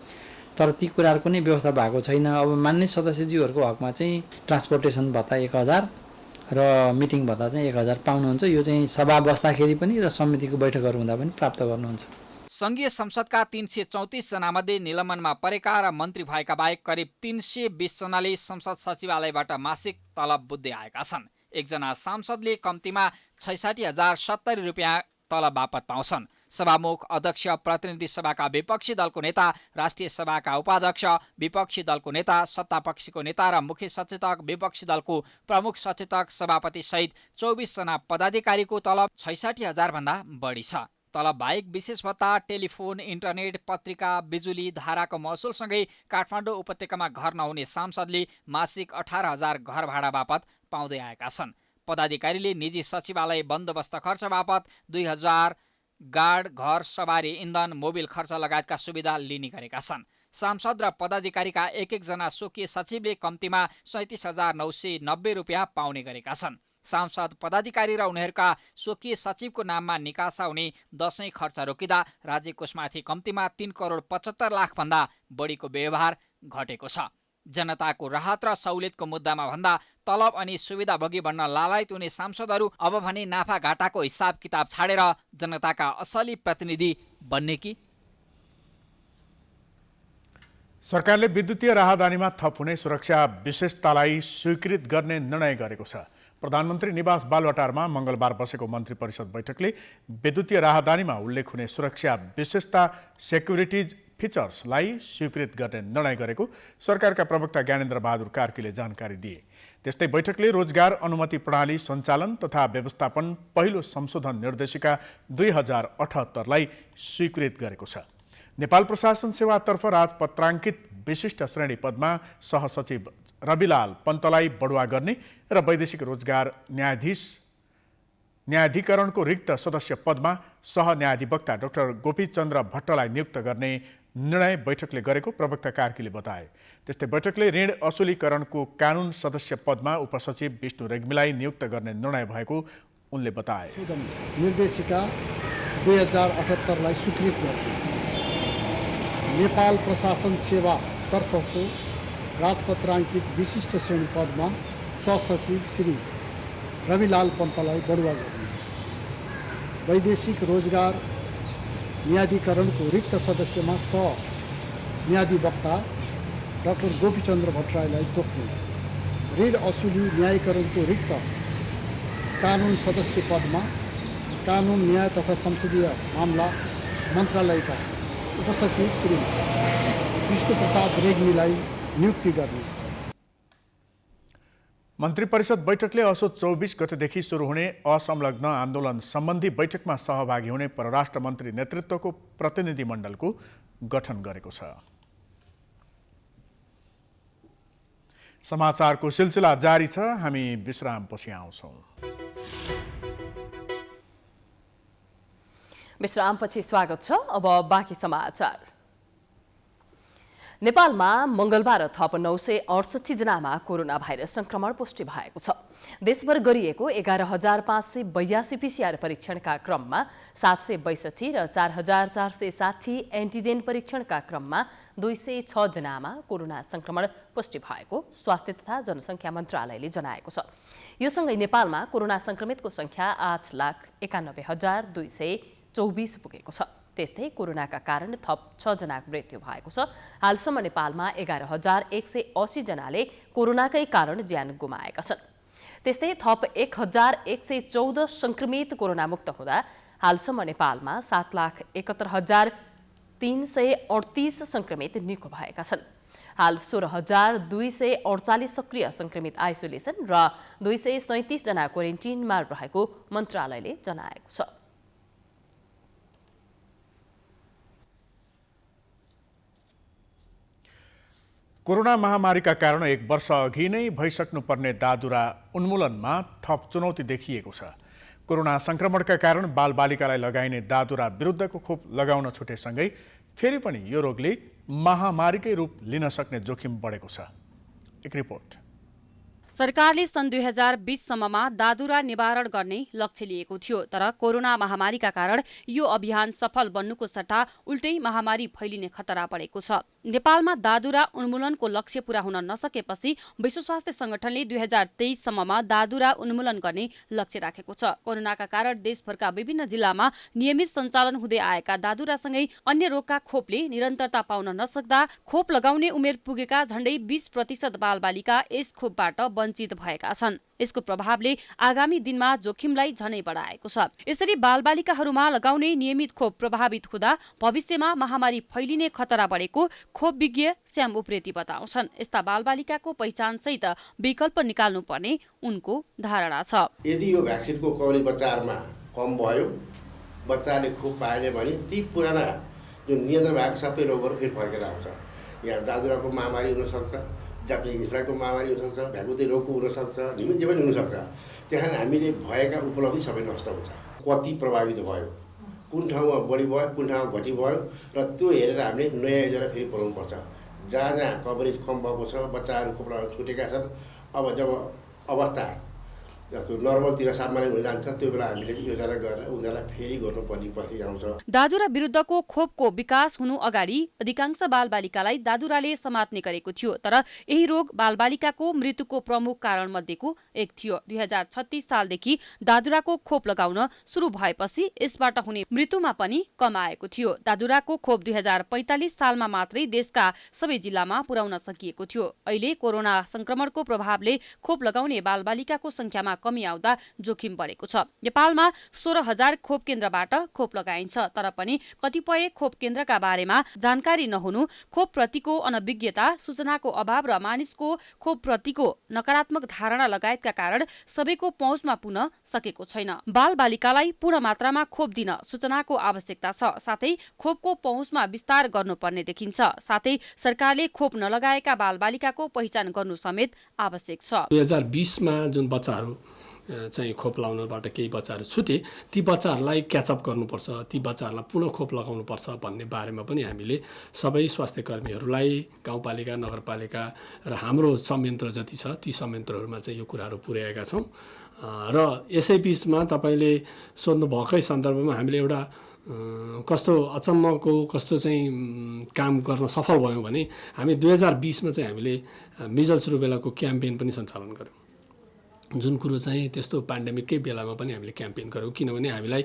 तर ती कुराहरू कुनै व्यवस्था भएको छैन। अब मान्य सदस्यज्यूहरूको हकमा चाहिँ ट्रान्सपोर्टेसन भत्ता 1000 र मिटिङ भत्ता चाहिँ 1000 पाउनुहुन्छ। यो चाहिँ सभा बस्दाखेरि पनि र समितिको बैठकहरू हुँदा पनि प्राप्त गर्नुहुन्छ। संघीय संसदका 334 जनामध्ये निलम्बनमा परेका र मन्त्री भएका बाहेक करिब 320 जनाले संसद सचिवालयबाट मासिक तलब बुझ्दै आएका छन्। एकजना सांसदले कम्तीमा 66,070 रुपियाँ तलब बापत पाउँछन्। सभामुख, अध्यक्ष, प्रतिनिधि सभाका विपक्षी दलको नेता, राष्ट्रिय सभाका उपाध्यक्ष, विपक्षी दलको नेता, सत्तापक्षीको नेता र मुख्य सचेतक, विपक्षी दलको प्रमुख सचेतक, सभापति सहित 24 जना पदाधिकारीको तलब 66,000 भन्दा बढी छ। तलब बाहेक विशेष भत्ता, टेलिफोन, इन्टरनेट, पत्रिका, बिजुली, धाराको महसुलसँगै काठमाडौँ उपत्यकामा घर नहुने सांसदले मासिक 18,000 घर भाडा बापत पाउँदै आएका छन्। पदाधिकारीले निजी सचिवालय बन्दोबस्त खर्च बापत 2000 गार्ड, घर सवारी, इन्धन, मोबिल खर्च लगायतका सुविधा लिने गरेका छन्। सांसद र पदाधिकारीका एक जना स्वकीय सचिवले कम्तीमा 37,990 रुपियाँ पाउने गरेका छन्। सांसद, पदाधिकारी र उनीहरूका स्वकीय सचिवको नाममा निकासा हुने दशैं खर्च रोकिँदा राज्य कोषमाथि कम्तीमा 3 करोड 75 लाख भन्दा बढीको व्यवहार घटेको छ। जनताको राहत र सहुलियतको मुद्दामा भन्दा तलब अनि सुविधा भोगी बन्न लालायत हुने सांसदहरू अब भने नाफा घाटाको हिसाब किताब छाडेर जनताका असली प्रतिनिधि बन्ने कि? सरकारले विद्युतीय राहदानीमा थप हुने सुरक्षा विशेषतालाई स्वीकृत गर्ने निर्णय गरेको छ। प्रधानमन्त्री निवास बालुवाटारमा मंगलबार बसेको मन्त्री परिषद बैठकले विद्युतीय राहदानीमा उल्लेख हुने सुरक्षा विशेषता सेक्युरिटिज फिचर्सलाई स्वीकृत गर्ने निर्णय गरेको सरकारका प्रवक्ता ज्ञानेन्द्र बहादुर कार्कीले जानकारी दिए। त्यस्तै बैठकले रोजगार अनुमति प्रणाली सञ्चालन तथा व्यवस्थापन पहिलो संशोधन निर्देशिका 2078लाई स्वीकृत गरेको छ। नेपाल प्रशासन सेवातर्फ राजपत्राङ्कित विशिष्ट श्रेणी पदमा सहसचिव रविलाल पन्तलाई बढुवा गर्ने र वैदेशिक रोजगार न्यायाधिकरणको रिक्त सदस्य पदमा सहन्यायाधिवक्ता डाक्टर गोपीचन्द्र भट्टलाई नियुक्त गर्ने निर्णय बैठकले गरेको प्रवक्ता कार्कीले बताए। त्यस्तै बैठकले ऋण असुलीकरणको कानुन सदस्य पदमा उपसचिव विष्णु रेग्मीलाई नियुक्त गर्ने निर्णय भएको उनले बताए। निर्देशिका 2078लाई स्वीकृत गर्ने, नेपाल प्रशासन सेवातर्फको राजपत्राङ्कित विशिष्ट श्रेणी पदमा सहसचिव श्री रविलाल पन्तलाई बढुवा गर्ने, वैदेशिक रोजगार न्यायाधिकरणको रिक्त सदस्यमा सहन्यायाधिवक्ता डाक्टर गोपीचन्द्र भट्टराईलाई तोक्ने, ऋण असुली न्यायीकरणको रिक्त कानुन सदस्य पदमा कानुन, न्याय तथा संसदीय मामला मन्त्रालयका उपसचिव श्री विष्णुप्रसाद रेग्मीलाई नियुक्ति गर्ने। मन्त्री परिषद बैठकले असोज 24 गतेदेखि सुरु हुने असंलग्न आन्दोलन सम्बन्धी बैठकमा सहभागी हुने परराष्ट्र मन्त्री नेतृत्वको प्रतिनिधि मण्डलको गठन गरेको छ। समाचारको सिलसिला जारी छ, हामी विश्रामपछि आउँछौँ। विश्रामपछि स्वागत छ। अब बाँकी समाचार। नेपालमा मंगलबार थप 968 जनामा कोरोना भाइरस संक्रमण पुष्टि भएको छ। देशभर गरिएको 11,582 पीसीआर परीक्षणका क्रममा 762 र 4,460 एन्टिजेन परीक्षणका क्रममा 206 जनामा कोरोना संक्रमण पुष्टि भएको स्वास्थ्य तथा जनसङ्ख्या मन्त्रालयले जनाएको छ। यो सँगै नेपालमा कोरोना संक्रमितको संख्या 8,91,224 पुगेको छ। त्यस्तै कोरोनाका कारण थप 6 जनाको मृत्यु भएको छ। हालसम्म नेपालमा 11,180 जनाले कोरोनाकै कारण ज्यान गुमाएका छन्। त्यस्तै थप 1,114 संक्रमित कोरोना मुक्त हुँदा हालसम्म नेपालमा 7,71,338 संक्रमित निको भएका छन्। हाल 16,248 सक्रिय संक्रमित आइसोलेसन र 237 जना क्वारेन्टिनमा रहेको मन्त्रालयले जनाएको छ। कोरोना महामारीका कारण 1 वर्ष अघि नै भइसक्नुपर्ने दादुरा उन्मूलनमा थप चुनौती देखिएको छ। कोरोना संक्रमणका कारण बालबालिकालाई लगाइने दादुरा विरुद्धको खोप लगाउन छुटेसँगै फेरि पनि यो रोगले महामारीकै रूप लिन सक्ने जोखिम बढेको छ। एक रिपोर्ट। सरकारले सन् 2020 सम्ममा दादुरा निवारण गर्ने लक्ष्य लिएको थियो, तर कोरोना महामारीका कारण यो अभियान सफल बन्नुको सट्टा उल्टै महामारी फैलिने खतरा बढेको छ। नेपालमा दादुरा उन्मूलनको लक्ष्य पूरा हुन नसकेपछि विश्व स्वास्थ्य संगठनले 2023 सम्ममा दादुरा उन्मूलन गर्ने लक्ष्य राखेको छ। कोरोनाका कारण देशभरका विभिन्न जिल्लामा नियमित सञ्चालन हुँदै आएका दादुरासँगै अन्य रोगका खोपले निरन्तरता पाउन नसक्दा खोप लगाउने उमेर पुगेका झण्डै 20% बालबालिका यस खोपबाट वञ्चित भएका छन्। यसको प्रभावले आगामी दिनमा जोखिमलाई झनै बढाएको छ। यसरी बालबालिकाहरूमा लगाउने नियमित खोप प्रभावित हुँदा भविष्यमा महामारी फैलिने खतरा बढेको खोप विज्ञ श्याम उप्रेती बताउँछन्। यस्ता बालबालिकाको पहिचानसहित विकल्प निकाल्नुपर्ने उनको धारणा छ। यदि यो भ्याक्सिनको कवरेज बच्चाहरूमा कम भयो, बच्चाले खोप पाएन भने ती पुराना जुन नियन्त्रण भएको सबै रोगहरू फेरि फर्केर आउँछ। यहाँ दादुराको महामारी हुनसक्छ, जापानिज इन्फ्लुएन्जाको महामारी हुनसक्छ, भ्यागुते रोगको हुनसक्छ, निमित्त पनि हुनसक्छ। त्यहाँ हामीले भएका उपलब्धि सबै नष्ट हुन्छ। कति प्रभावित भयो, कुन ठाउँमा बढी भयो, कुन ठाउँमा घटी भयो र त्यो हेरेर हामीले नयाँ योजना फेरि बनाउनुपर्छ। जहाँ जहाँ कभरेज कम भएको छ, बच्चाहरू खोप लगाउन छुटेका छन्, अब जब अवस्था जस्तो नर्मलतिर सामान्य हुन जान्छ त्यो बेला हामीले योजना गरेर उनीहरूलाई फेरि गर्नुपर्ने पछि आउँछ। दादुरा विरुद्धको खोपको विकास हुनु अगाडि अधिकांश बालबालिकालाई दादुराले समात्ने गरेको थियो, तर यही रोग बालबालिकाको मृत्युको प्रमुख कारण मध्येको एक थियो। 2036 सालदेखि दादुराको खोप लगाउन सुरु भएपछि यसबाट हुने मृत्युमा पनि कम आएको थियो। दादुराको खोप 2045 सालमा मात्रै देशका सबै जिल्लामा पुर्याउन सकिएको थियो। अहिले कोरोना संक्रमणको प्रभावले खोप लगाउने बालबालिकाको संख्यामा कमी आउँदा जोखिम बढेको छ। नेपालमा 16,000 खोप केन्द्रबाट खोप लगाइन्छ, तर पनि कतिपय खोप केन्द्रका बारेमा जानकारी नहुनु, खोप प्रतिको अनभिज्ञता, सूचनाको अभाव र मानिसको खोप प्रतिको नकारात्मक धारणा लगायतका कारण सबैको पहुँचमा पुग्न सकेको छैन। बालबालिकालाई पूर्ण मात्रामा खोप दिन सूचनाको आवश्यकता छ, साथै खोपको पहुँचमा विस्तार गर्नुपर्ने देखिन्छ। साथै सरकारले खोप नलगाएका बालबालिकाको पहिचान गर्नु समेत आवश्यक छ। 2020 मा जुन बच्चाहरू चाहिँ खोप लगाउनबाट केही बच्चाहरू छुटे, ती बच्चाहरूलाई क्याचअप गर्नुपर्छ, ती बच्चाहरूलाई पुनः खोप लगाउनुपर्छ भन्ने बारेमा पनि हामीले सबै स्वास्थ्य कर्मीहरूलाई, गाउँपालिका, नगरपालिका र हाम्रो संयन्त्र जति छ ती संयन्त्रहरूमा चाहिँ यो कुराहरू पुर्याएका छौँ। र यसै बिचमा तपाईँले सोध्नुभएकै सन्दर्भमा हामीले एउटा कस्तो अचम्मको कस्तो चाहिँ काम गर्न सफल भयौँ भने हामी 2020 मा चाहिँ हामीले मिजल्स रुबेलाको क्याम्पेन पनि सञ्चालन गऱ्यौँ। जुन कुरो चाहिँ त्यस्तो पेन्डेमिककै बेलामा पनि हामीले क्याम्पेन गऱ्यौँ, किनभने हामीलाई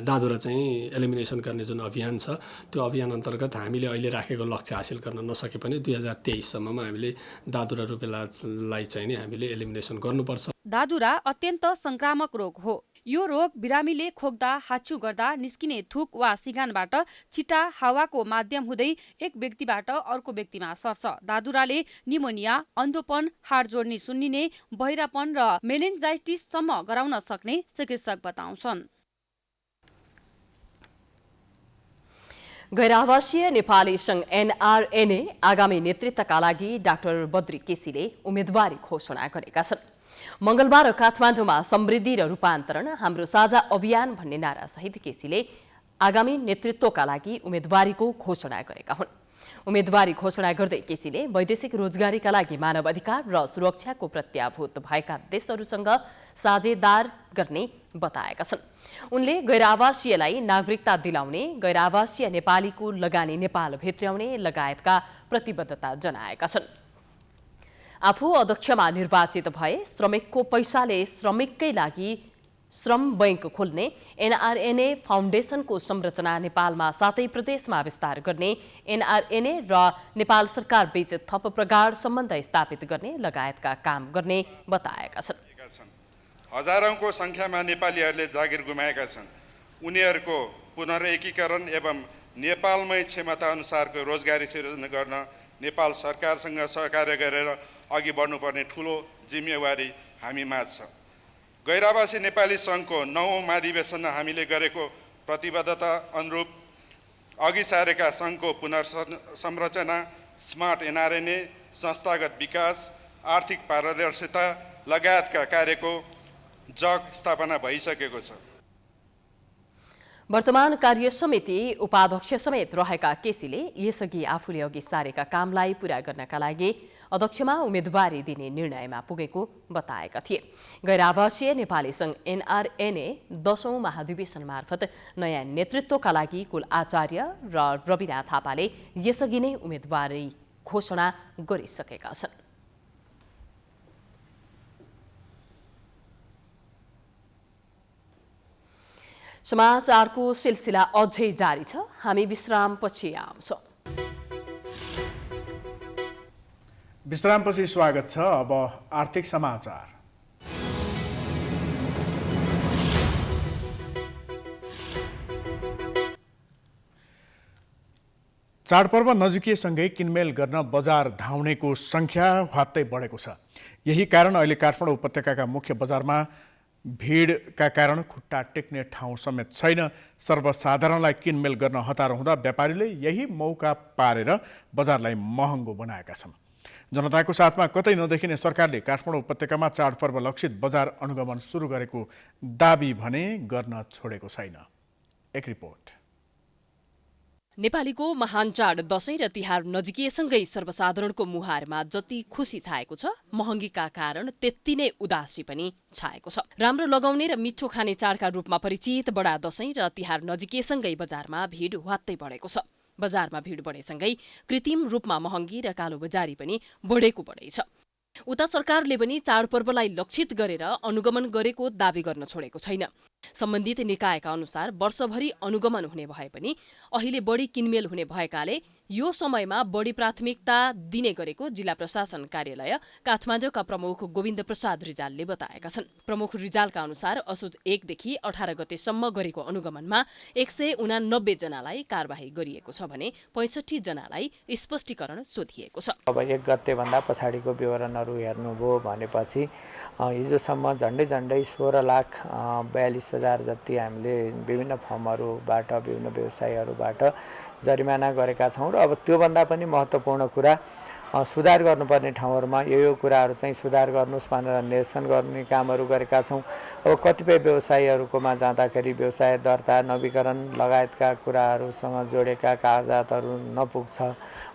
दादुरा चाहिँ एलिमिनेसन गर्ने जुन अभियान छ त्यो अभियान अन्तर्गत हामीले अहिले राखेको लक्ष्य हासिल गर्न नसके पनि 2023 सम्ममा हामीले दादुरा रुबेलालाई चाहिँ नि हामीले एलिमिनेसन गर्नुपर्छ। दादुरा अत्यन्त संक्रामक रोग हो। यो रोग बिरामीले खोक्दा, हाच्चु गर्दा निस्किने थुक वा सिगानबाट छिटा हावाको माध्यम हुँदै एक व्यक्तिबाट अर्को व्यक्तिमा सर्छ। दादुराले निमोनिया, अन्धोपन, हाड जोड्नी सुन्निने, बहिरापन र मेनिन्जाइटिससम्म गराउन सक्ने चिकित्सक बताउँछन्। गैर-आवासीय नेपाली संघ NRNA आगामी नेतृत्वका लागि डाक्टर बद्री केसीले उम्मेदवारी घोषणा गरेका छन्। मंगलबार काठमाडौँमा समृद्धि र रूपान्तरण हाम्रो साझा अभियान भन्ने नारासहित केसीले आगामी नेतृत्वका लागि उम्मेदवारीको घोषणा गरेका हुन्। उम्मेदवारी घोषणा गर्दै केसीले वैदेशिक रोजगारीका लागि मानव अधिकार र सुरक्षाको प्रत्याभूत भएका देशहरूसँग साझेदार गर्ने बताएका छन्। उनले गैर-आवासीयलाई नागरिकता दिलाउने, गैर-आवासीय नेपालीको लगानी नेपाल भित्र्याउने लगायतका प्रतिबद्धता जनाएका छन्। आफू अध्यक्षमा निर्वाचित भए श्रमिकको पैसाले श्रमिककै लागि श्रम बैंक खोल्ने, NRNA फाउन्डेसनको संरचना नेपालमा 7 प्रदेशमा विस्तार गर्ने, NRNA र नेपाल सरकार बीच थप प्रगाढ सम्बन्ध स्थापित गर्ने लगायतका काम गर्ने बताएका छन्। हजारौंको संख्यामा नेपालीहरूले जागिर गुमाएका छन्। उनीहरूको पुनर्एकीकरण एवं नेपालमै क्षमता अनुसारको रोजगारी सृजना गर्न नेपाल सरकारसँग सहकार्य गरेर अघि बढ्नुपर्ने ठुलो जिम्मेवारी हामीमाझ छ। गैरावासी नेपाली सङ्घको 9औं महाधिवेशनमा हामीले गरेको प्रतिबद्धता अनुरूप अघि सारेका सङ्घको पुनर्संरचना, स्मार्ट एनआरएनए, संस्थागत विकास, आर्थिक पारदर्शिता लगायतका कार्यको जग स्थापना भइसकेको छ। वर्तमान कार्य समिति उपाध्यक्ष समेत रहेका केसीले यसअघि आफूले अघि सारेका कामलाई पूरा गर्नका लागि अध्यक्षमा उम्मेदवारी दिने निर्णयमा पुगेको बताएका थिए। गैर-आवासीय नेपाली सङ्घ एनआरएनए 10औं महाधिवेशन मार्फत नयाँ नेतृत्वका लागि कुल आचार्य र रविना थापाले यसअघि नै उम्मेदवारी घोषणा गरिसकेका छन्। समाचारको सिलसिला अझै जारी छ। हामी विश्रामपछि आउँछौँ। विश्रामपछि स्वागत छ। अब आर्थिक समाचार। चाडपर्व नजिकिएसँगै किनमेल गर्न बजार धाउनेको संख्या ह्वात्तै बढेको छ। यही कारण अहिले काठमाडौँ उपत्यकाका मुख्य बजारमा भिडका कारण खुट्टा टेक्ने ठाउँ समेत छैन। सर्वसाधारणलाई किनमेल गर्न हतारो हुँदा व्यापारीले यही मौका पारेर बजारलाई महँगो बनाएका छन्। जनताको साथमा कतै नदेखिने सरकारले काठमाडौँ उपत्यकामा चाडपर्व लक्षित बजार अनुगमन सुरु गरेको दाबी भने गर्न छोडेको छैन। एक रिपोर्ट। नेपालीको महान चाड दशैं र तिहार नजिकिएसँगै सर्वसाधारणको मुहारमा जति खुसी छाएको छ, महँगीका कारण त्यति नै उदासी पनि छाएको छ। राम्रो लगाउने र मिठो खाने चाडका रूपमा परिचित बडा दशैं र तिहार नजिकिएसँगै बजारमा भीड ह्वात्तै बढेको छ। बजारमा भीड बढेसँगै कृत्रिम रूपमा महँगी र कालोबजारी पनि बढेको बढै छ। उता सरकारले पनि चाडपर्वलाई लक्षित गरेर अनुगमन गरेको दावी गर्न छोडेको छैन। सम्बन्धित निकायका अनुसार वर्षभरि अनुगमन हुने भए पनि अहिले बढी किनमेल हुने भएकाले यो समयमा बढी प्राथमिकता दिने गरेको जिल्ला प्रशासन कार्यालय काठमाडौँका प्रमुख गोविन्द प्रसाद रिजालले बताएका छन्। प्रमुख रिजालका अनुसार असोज 1 देखि 18 गतेसम्म गरेको अनुगमनमा 189 जनालाई कारबाही गरिएको छ भने 65 जनालाई स्पष्टीकरण सोधिएको छ। अब 1 गतेभन्दा पछाडिको विवरणहरू हेर्नुभयो भनेपछि हिजोसम्म झन्डै 16,42,000 जति हामीले विभिन्न फर्महरूबाट विभिन्न व्यवसायीहरूबाट जरिमाना गरेका छौँ र अब त्योभन्दा पनि महत्त्वपूर्ण कुरा सुधार गर्नुपर्ने ठाउँहरूमा यो कुराहरू चाहिँ सुधार गर्नुस् भनेर निर्देशन गर्ने कामहरू गरेका छौँ। अब कतिपय व्यवसायीहरूकोमा जाँदाखेरि व्यवसाय दर्ता नवीकरण लगायतका कुराहरूसँग जोडेका कागजातहरू नपुग्छ,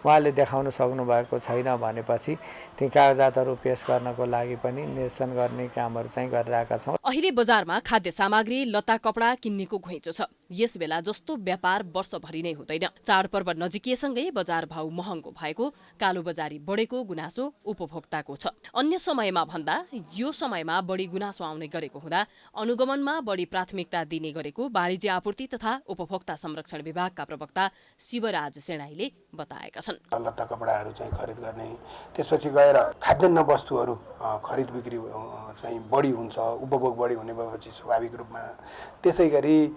उहाँले देखाउन सक्नुभएको छैन भनेपछि ती कागजातहरू पेश गर्नको लागि पनि निर्देशन गर्ने कामहरू चाहिँ गरिरहेका छौँ। अहिले बजारमा खाद्य सामग्री, लत्ता कपडा किन्नेको घुइँचो छ। यसबेला जस्तो व्यापार वर्षभरि नै हुँदैन। चाडपर्व नजिकिएसँगै बजार भाउ महँगो भएको, कालो बजारी बढेको गुनासो उपभोक्ताको छ। अन्य समयमा भन्दा यो समयमा बढी गुनासो आउने गरेको हुँदा अनुगमनमा बढी प्राथमिकता दिने गरेको वाणिज्य आपूर्ति तथा उपभोक्ता संरक्षण विभागका प्रवक्ता शिवराज सेनाईले बताएका छन्। लत्ता कपडाहरू चाहिँ खरिद गर्ने, त्यसपछि गएर खाद्यान्न वस्तुहरू खरिद बिक्री चाहिँ बढी हुन्छ, उपभोग बढी हुने भएपछि स्वाभाविक रूपमा त्यसै गरी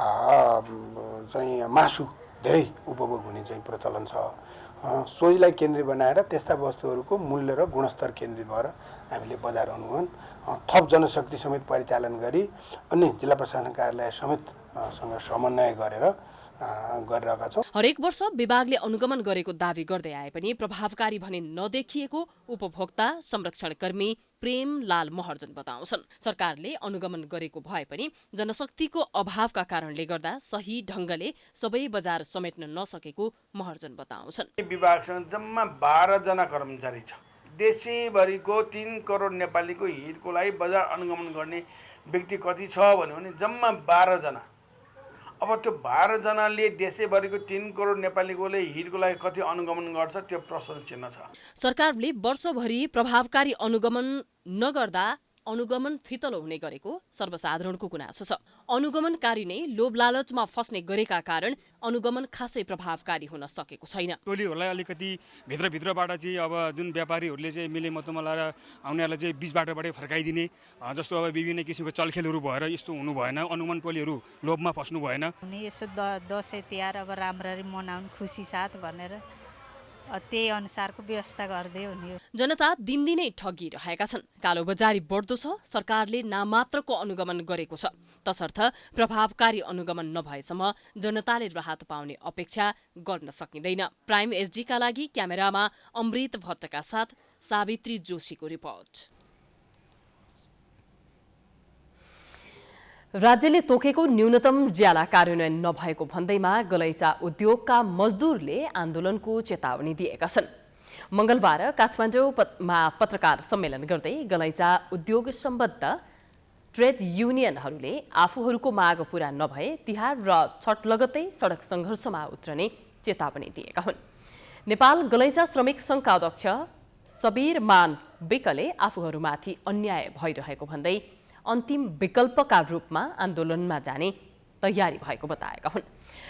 चाहिँ मासु धेरै उपभोग हुने चाहिँ प्रचलन छ। सोहीलाई केन्द्र बनाएर त्यस्ता वस्तुहरूको मूल्य र गुणस्तर केन्द्रित भएर हामीले बजार अनुगमन थप जनशक्ति समेत परिचालन गरी अन्य जिल्ला प्रशासन कार्यालय समेत सँग समन्वय गरेर गरिरहेका छौँ। हरेक वर्ष विभागले अनुगमन गरेको दावी गर्दै आए पनि प्रभावकारी भने नदेखिएको उपभोक्ता संरक्षण कर्मी प्रेम लाल महर्जन बताउँछन्। सरकारले अनुगमन गरेको भए पनि जनशक्तिको अभावका कारणले गर्दा सही ढंगले सबै बजार समेट्न नसकेको महर्जन बताउँछन्। विभागसँग जम्मा 12 जना कर्मचारी छ। देशैभरिको 3 करोड नेपालीको हितको लागि बजार अनुगमन गर्ने व्यक्ति कति छ भने जम्मा 12 जना। अब त्यो 12 जनाले देशैभरिको 3 करोड नेपालीकोले हितको लागि कति अनुगमन गर्छ त्यो प्रश्न चिन्ह छ। सरकारले वर्षभरि प्रभावकारी अनुगमन नगर्दा अनुगमन फितलो हुने गरेको सर्वसाधारणको गुनासो छ। अनुगमनकारी नै लोभ लालचमा फस्ने गरेका कारण अनुगमन खासै प्रभावकारी हुन सकेको छैन। टोलीहरूलाई अलिकति भित्रभित्रबाट चाहिँ अब जुन व्यापारीहरूले चाहिँ मिले मतमा लगाएर उनीहरूलाई चाहिँ बीच बाटोबाटै फर्काइदिने, जस्तो अब विभिन्न किसिमको चलखेलहरू भएर यस्तो हुनु भएन। अनुगमन टोलीहरू लोभमा फस्नु भएन। यसो दसैँ तिहार अब राम्ररी मनाउनु खुसी साथ भनेर त्यही अनुसारको व्यवस्था गर्दै हुने। जनता दिनदिनै ठगिरहेका छन्। कालोबजारी बढ्दो छ। सरकारले नामात्रको अनुगमन गरेको छ। तसर्थ प्रभावकारी अनुगमन नभएसम्म जनताले राहत पाउने अपेक्षा गर्न सकिँदैन। प्राइम एसडीका लागि क्यामेरामा अमृत भट्टका साथ सावित्री जोशीको रिपोर्ट। राज्यले तोकेको न्यूनतम ज्याला कार्यान्वयन नभएको भन्दैमा गलैँचा उद्योगका मजदुरले आन्दोलनको चेतावनी दिएका छन्। मंगलबार काठमाडौँमा पत्रकार सम्मेलन गर्दै गलैँचा उद्योग सम्बद्ध ट्रेड युनियनहरूले आफूहरूको माग पूरा नभए तिहार र छठ लगत्तै सडक सङ्घर्षमा उत्रने चेतावनी दिएका हुन्। नेपाल गलैँचा श्रमिक सङ्घका अध्यक्ष सबीर मान विकले आफूहरूमाथि अन्याय भइरहेको भन्दै अन्तिम विकल्पका रूपमा आन्दोलनमा जाने तयारी भएको बताएका हुन्।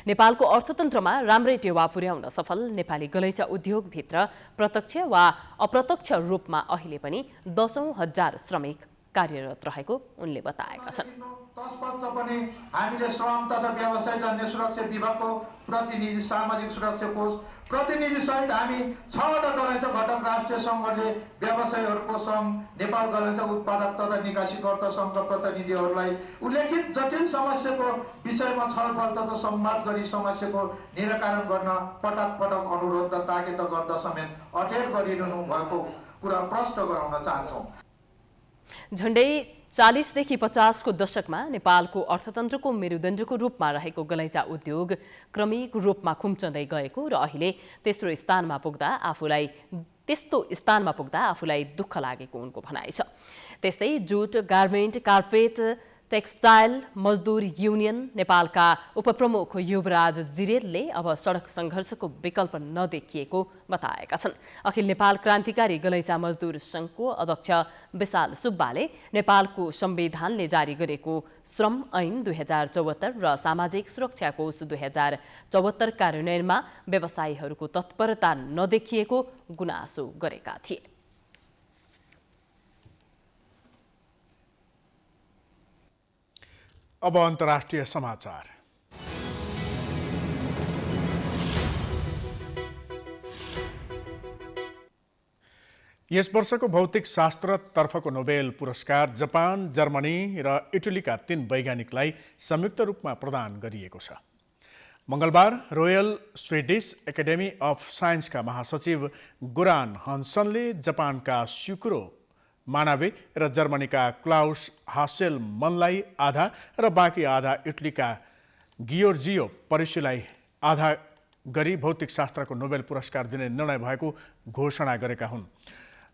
नेपालको अर्थतन्त्रमा राम्रै टेवा पुर्याउन सफल नेपाली गलैँचा उद्योगभित्र प्रत्यक्ष वा अप्रत्यक्ष रूपमा अहिले पनि 10,000 श्रमिक कार्यरत रहेको उनले बताएका छन्। तसपश्च पनि हामीले श्रम तथा व्यवसाय जन्य सुरक्षा विभागको प्रतिनिधि, सामाजिक सुरक्षा कोष प्रतिनिधि सहित हामी 6वटा गलैँचा घटक राष्ट्रिय सङ्घले व्यवसायीहरूको सङ्घ, नेपाल गलैँचा उत्पादक तथा निकासीकर्ता सङ्घका प्रतिनिधिहरूलाई उल्लेखित जटिल समस्याको विषयमा छलफल तथा संवाद गरी समस्याको निराकरण गर्न पटक पटक अनुरोध र ताकेत गर्दा समेत अटेर गरिरहनु भएको कुरा प्रष्ट गराउन चाहन्छौँ। झण्डै 40 देखि 50 को दशकमा नेपालको अर्थतन्त्रको मेरुदण्डको रूपमा रहेको गलैँचा उद्योग क्रमिक रूपमा खुम्चँदै गएको र अहिले त्यस्तो स्थानमा पुग्दा आफूलाई दुःख लागेको उनको भनाइ छ। त्यस्तै जुट, गार्मेन्ट, कार्पेट, टेक्सटाइल मजदुर युनियन नेपालका उपप्रमुख युवराज जिरेलले अब सडक सङ्घर्षको विकल्प नदेखिएको बताएका छन्। अखिल नेपाल क्रान्तिकारी गलैँचा मजदुर सङ्घको अध्यक्ष विशाल सुब्बाले नेपालको संविधानले जारी गरेको श्रम ऐन 2074 र सामाजिक सुरक्षा कोष 2074 कार्यान्वयनमा व्यवसायीहरूको तत्परता नदेखिएको गुनासो गरेका थिए। अब अन्तर्राष्ट्रिय समाचार। यस वर्षको भौतिक शास्त्रतर्फको नोबेल पुरस्कार जापान, जर्मनी र इटलीका 3 वैज्ञानिकलाई संयुक्त रूपमा प्रदान गरिएको छ। मंगलबार रोयल स्विडिश एकाडेमी अफ साइन्सका महासचिव गुरान हन्सनले जापानका स्युकुरो मानावे र जर्मनीका क्लाउस हासेलमनलाई आधा र बाँकी आधा इटलीका गियोर्जियो परिसीलाई आधा गरी भौतिक शास्त्रको नोबेल पुरस्कार दिने निर्णय भएको घोषणा गरेका हुन्।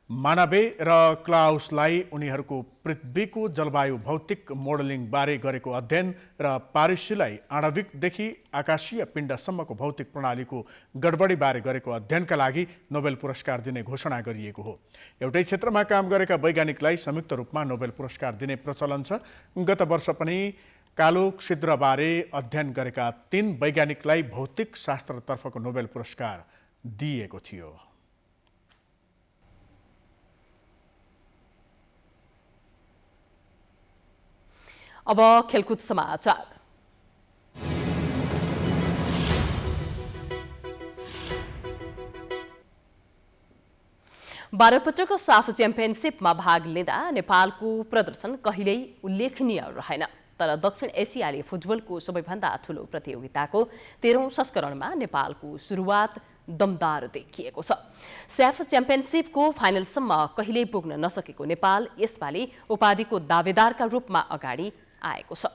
मानावे र क्लाउसलाई उनीहरूको पृथ्वीको जलवायु भौतिक मोडलिङ बारे गरेको अध्ययन र पारिसीलाई आणविकदेखि आकाशीय पिण्डसम्मको भौतिक प्रणालीको गडबडी बारे गरेको अध्ययनका लागि नोबेल पुरस्कार दिने घोषणा गरिएको हो। एउटै क्षेत्रमा काम गरेका वैज्ञानिकलाई संयुक्त रूपमा नोबेल पुरस्कार दिने प्रचलन छ। गत वर्ष पनि कालो छिद्रबारे अध्ययन गरेका 3 वैज्ञानिकलाई भौतिक शास्त्रतर्फको नोबेल पुरस्कार दिइएको थियो। अब खेलकुद समाचार। बाह्रपटक साफ च्याम्पियनसिपमा भाग लिँदा नेपालको प्रदर्शन कहिल्यै उल्लेखनीय रहेन। तर दक्षिण एसियाली फुटबलको सबैभन्दा ठूलो प्रतियोगिताको 13औं संस्करणमा नेपालको सुरुवात दमदार देखिएको छ। स्याफ च्याम्पियनसिपको फाइनलसम्म कहिल्यै पुग्न नसकेको नेपाल यसपालि उपाधिको दावेदारका रूपमा अगाडि आएको छ।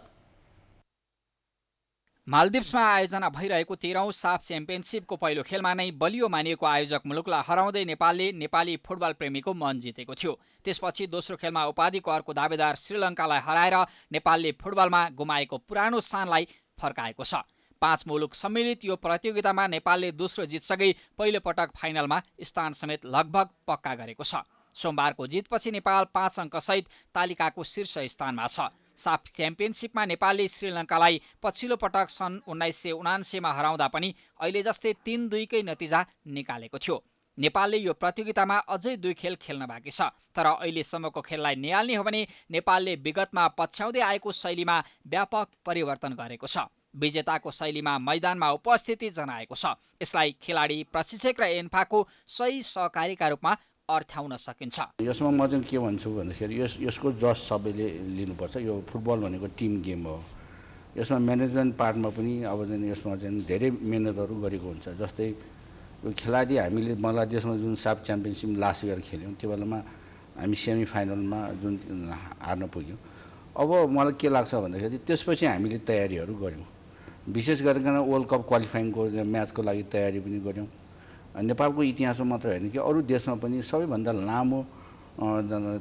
मालदिप्समा आयोजना भइरहेको 13औं साफ च्याम्पियनसिपको पहिलो खेलमा नै बलियो मानिएको आयोजक मुलुकलाई हराउँदै नेपालले नेपाली फुटबल प्रेमीको मन जितेको थियो। त्यसपछि दोस्रो खेलमा उपाधिको अर्को दावेदार श्रीलङ्कालाई हराएर नेपालले फुटबलमा गुमाएको पुरानो शानलाई फर्काएको छ। 5 मुलुक सम्मिलित यो प्रतियोगितामा नेपालले दोस्रो जितसँगै पहिलो पटक फाइनलमा स्थान समेत लगभग पक्का गरेको छ। सोमबारको जितपछि नेपाल 5 अङ्कसहित तालिकाको शीर्ष स्थानमा छ। साफ च्याम्पियनसिपमा नेपालले श्रीलङ्कालाई पछिल्लो पटक सन् 1979 हराउँदा पनि अहिले जस्तै 3-2 नतिजा निकालेको थियो। नेपालले यो प्रतियोगितामा अझै 2 खेल खेल्न बाँकी छ। तर अहिलेसम्मको खेललाई निहाल्ने हो भने नेपालले विगतमा पछ्याउँदै आएको शैलीमा व्यापक परिवर्तन गरेको छ। विजेताको शैलीमा मैदानमा उपस्थिति जनाएको छ। यसलाई खेलाडी, प्रशिक्षक र एन्फाको सही सहकारीका रूपमा अर्थ्याउन सकिन्छ। यसमा म चाहिँ के भन्छु भन्दाखेरि यसको जस सबैले लिनुपर्छ। यो फुटबल भनेको टिम गेम हो। यसमा म्यानेजमेन्ट पार्टमा पनि अब चाहिँ यसमा चाहिँ धेरै मेहनतहरू गरेको हुन्छ। जस्तै यो खेलाडी हामीले बङ्गलादेशमा जुन साफ च्याम्पियनसिप लास्ट इयर खेल्यौँ त्यो बेलामा हामी सेमी फाइनलमा जुन हार्न पुग्यौँ। अब मलाई के लाग्छ भन्दाखेरि त्यसपछि हामीले तयारीहरू गऱ्यौँ। विशेष गरिकन वर्ल्ड कप क्वालिफाइङको म्याचको लागि तयारी पनि गऱ्यौँ। नेपालको इतिहासमा मात्र होइन कि अरू देशमा पनि सबैभन्दा लामो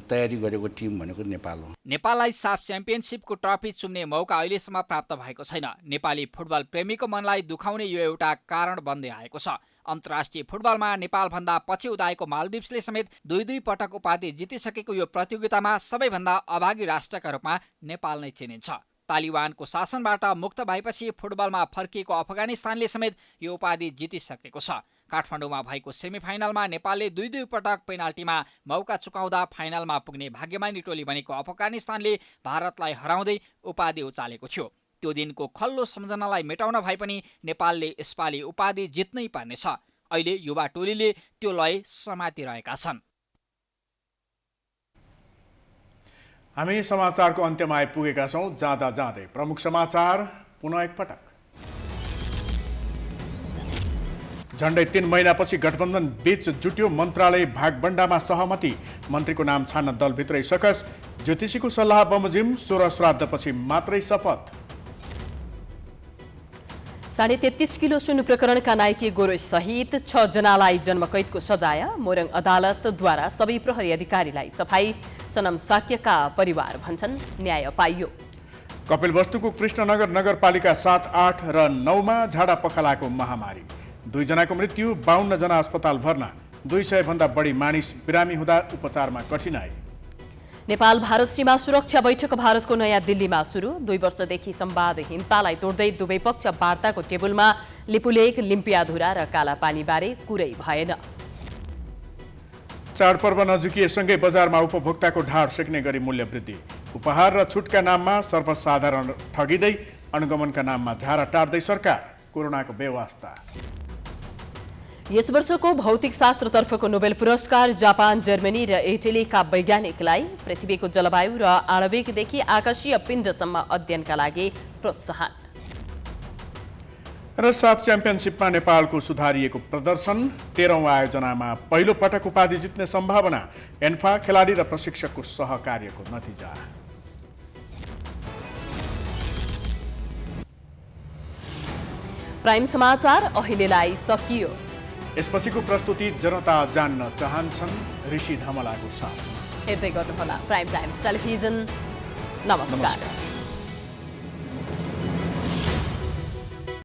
तयारी गरेको टिम भनेको नेपाल हो। नेपाललाई साफ च्याम्पियनसिपको ट्रफी चुम्ने मौका अहिलेसम्म प्राप्त भएको छैन। नेपाली फुटबल प्रेमीको मनलाई दुखाउने यो एउटा कारण बन्दै आएको छ। अन्तर्राष्ट्रिय फुटबलमा नेपालभन्दा पछि उदाएको मालदिप्सले समेत 2 पटक उपाधि जितिसकेको यो प्रतियोगितामा सबैभन्दा अभागी राष्ट्रका रूपमा नेपाल नै चिनिन्छ। तालिबानको शासनबाट मुक्त भएपछि फुटबलमा फर्किएको अफगानिस्तानले समेत यो उपाधि जितिसकेको छ। काठमाडौँमा भएको सेमिफाइनलमा नेपालले 2 पटक पेनाल्टीमा मौका चुकाउँदा फाइनलमा पुग्ने भाग्यमानी टोली बनेको अफगानिस्तानले भारतलाई हराउँदै उपाधि उचालेको थियो। त्यो दिनको खल्लो सम्झनालाई मेटाउन भए पनि नेपालले यसपालि उपाधि जित्नै पर्नेछ। अहिले युवा टोलीले त्यो लय समातिरहेका छन्। हामी समाचारको अन्त्यमा आइपुगेका छौँ। जाँदा जाँदै प्रमुख समाचार पुनः एकपटक। झण्डै 3 महिनापछि गठबन्धन बीच जुट्यो मन्त्रालय भागबण्डामा सहमति। मन्त्रीको नाम छान्न दलभित्रै सकस। ज्योतिषीको सल्लाह बमोजिम 16 श्राद्धपछि मात्रै शपथ। 33.5 किलो सुन प्रकरणका नाइके गोरो सहित 6 जनालाई जन्मकैदको सजाय। मोरङ अदालतद्वारा सबै प्रहरी अधिकारीलाई सफाई। सनम साक्यका परिवार भन्छन् न्याय पाइयो। कपिलवस्तुको कृष्णनगर नगरपालिका 7, 8 र 9 मा झाडा पखालाको महामारी। 2 जनाको मृत्यु, 52 जना अस्पताल भर्ना। 200 भन्दा बढी मानिस बिरामी हुँदा उपचारमा कठिनाई। नेपाल भारत सीमा सुरक्षा बैठक भारतको नयाँ दिल्लीमा सुरु। 2 वर्षदेखि संवादहीनतालाई तोड्दै दुवै पक्ष वार्ताको टेबलमा। लिपुलेक, लिम्पियाधुरा र कालापानीबारे कुरै भएन। चाडपर्व नजिकिएसँगै बजारमा उपभोक्ताको ढाड सेक्ने गरी मूल्य वृद्धि। उपहार र छुटका नाममा सर्वसाधारण ठगिँदै अनुगमनका नाममा झारा टार्दै सरकार। कोरोनाको बेवास्ता। यस वर्षको भौतिक शास्त्रतर्फको नोबेल पुरस्कार जापान, जर्मनी र इटलीका वैज्ञानिकलाई पृथ्वीको जलवायु र आणविकदेखि आकाशीय पिण्डसम्म अध्ययनका लागि प्रोत्साहन। र साफ च्याम्पियनसिपमा नेपालको सुधारिएको प्रदर्शन। 13औं आयोजनामा पहिलो पटक उपाधि जित्ने सम्भावना। एन्फा, खेलाडी र प्रशिक्षकको सहकार्यको नतिजा। प्राइम समाचार अहिलेलाई सकियो। यसपछिको प्रस्तुति जनता जान्न चाहन्छन् ऋषि धमलाको साथ। हेर्दै गर्नुहोला प्राइम टाइम टेलिभिजन। नमस्कार।